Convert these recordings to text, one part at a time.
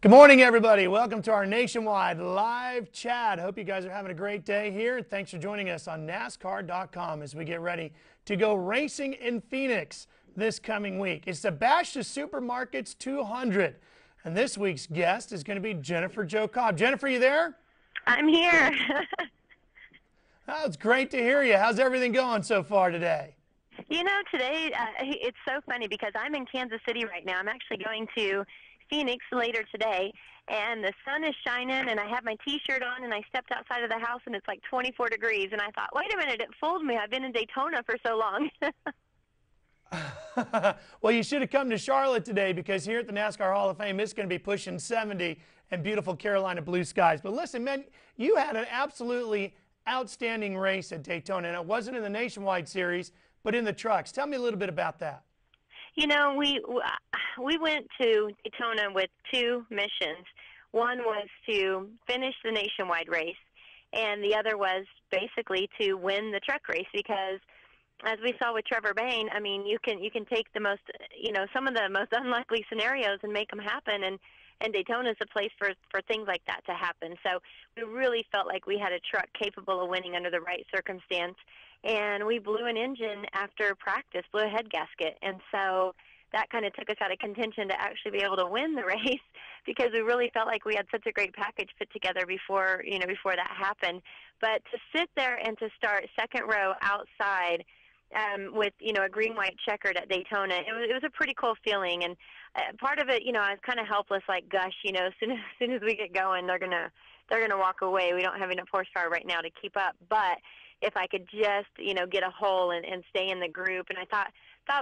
Good morning, everybody. Welcome to our nationwide live chat. Hope you guys are having a great day here. Thanks for joining us on NASCAR.com as we get ready to go racing in Phoenix this coming week. It's the Bash to Supermarkets 200. And this week's guest is going to be Jennifer Jo Cobb. Jennifer, you there? I'm here. Oh, it's great to hear you. How's everything going so far today? You know, today it's so funny because I'm in Kansas City right now. I'm actually going to Phoenix later today, and the sun is shining, and I have my T-shirt on, and I stepped outside of the house, and it's like 24 degrees, and I thought, wait a minute, it fooled me. I've been in Daytona for so long. Well, you should have come to Charlotte today because here at the NASCAR Hall of Fame, it's going to be pushing 70 and beautiful Carolina blue skies. But listen, man, you had an absolutely outstanding race at Daytona, and it wasn't in the Nationwide Series, but in the trucks. Tell me a little bit about that. You know, we went to Daytona with two missions. One was to finish the nationwide race, and the other was basically to win the truck race because, as we saw with Trevor Bayne, I mean, you can take the most, some of the most unlikely scenarios and make them happen, and Daytona is a place for things like that to happen. So we really felt like we had a truck capable of winning under the right circumstance, and we blew an engine after practice, blew a head gasket, and so that kind of took us out of contention to actually be able to win the race because we really felt like we had such a great package put together before that happened. But to sit there and to start second row outside with a green-white checkered at Daytona, it was a pretty cool feeling. And part of it, I was kind of helpless, like, gosh, as soon as we get going, they're gonna walk away. We don't have enough horsepower right now to keep up. But if I could just get a hole and stay in the group, and I thought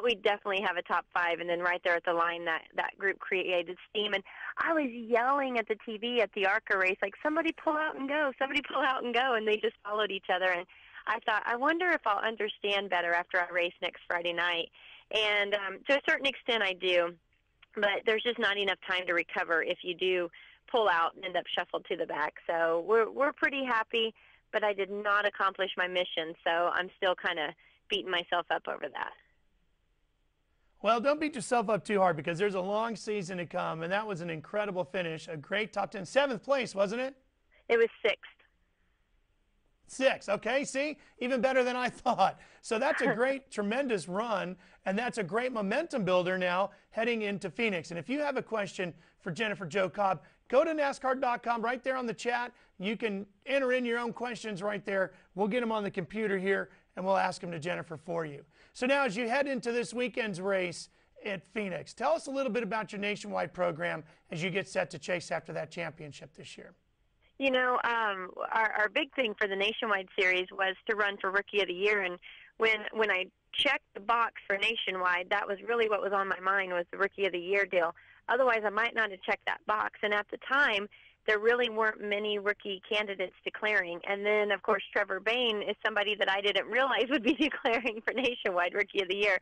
we'd definitely have a top five. And then right there at the line, that group created steam. And I was yelling at the TV at the ARCA race, like, somebody pull out and go, somebody pull out and go, and they just followed each other. And I thought, I wonder if I'll understand better after I race next Friday night. And to a certain extent, I do. But there's just not enough time to recover if you do pull out and end up shuffled to the back. So we're pretty happy, but I did not accomplish my mission. So I'm still kind of beating myself up over that. Well, don't beat yourself up too hard because there's a long season to come, and that was an incredible finish, a great top 10. 7th place, wasn't it? It was 6th. 6, okay, see? Even better than I thought. So that's a great, tremendous run, and that's a great momentum builder now heading into Phoenix. And if you have a question for Jennifer Jo Cobb, go to NASCAR.com right there on the chat. You can enter in your own questions right there. We'll get them on the computer here, and we'll ask them to Jennifer for you. So now as you head into this weekend's race at Phoenix, tell us a little bit about your nationwide program as you get set to chase after that championship this year. Our big thing for the Nationwide Series was to run for Rookie of the Year, and when I checked the box for Nationwide, that was really what was on my mind was the Rookie of the Year deal. Otherwise, I might not have checked that box, and at the time, there really weren't many rookie candidates declaring. And then, of course, Trevor Bayne is somebody that I didn't realize would be declaring for Nationwide Rookie of the Year.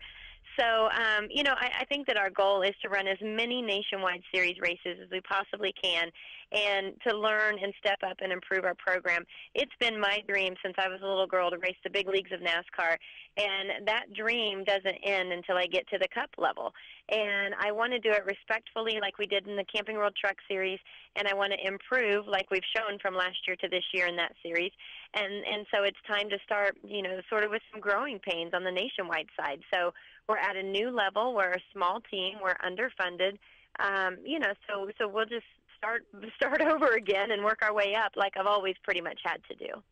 So, I think that our goal is to run as many Nationwide Series races as we possibly can and to learn and step up and improve our program. It's been my dream since I was a little girl to race the big leagues of NASCAR, and that dream doesn't end until I get to the Cup level. And I want to do it respectfully like we did in the Camping World Truck Series, and I want to improve like we've shown from last year to this year in that series. And so it's time to start, sort of with some growing pains on the nationwide side. So we're at a new level. We're a small team. We're underfunded. So we'll just start over again and work our way up like I've always pretty much had to do.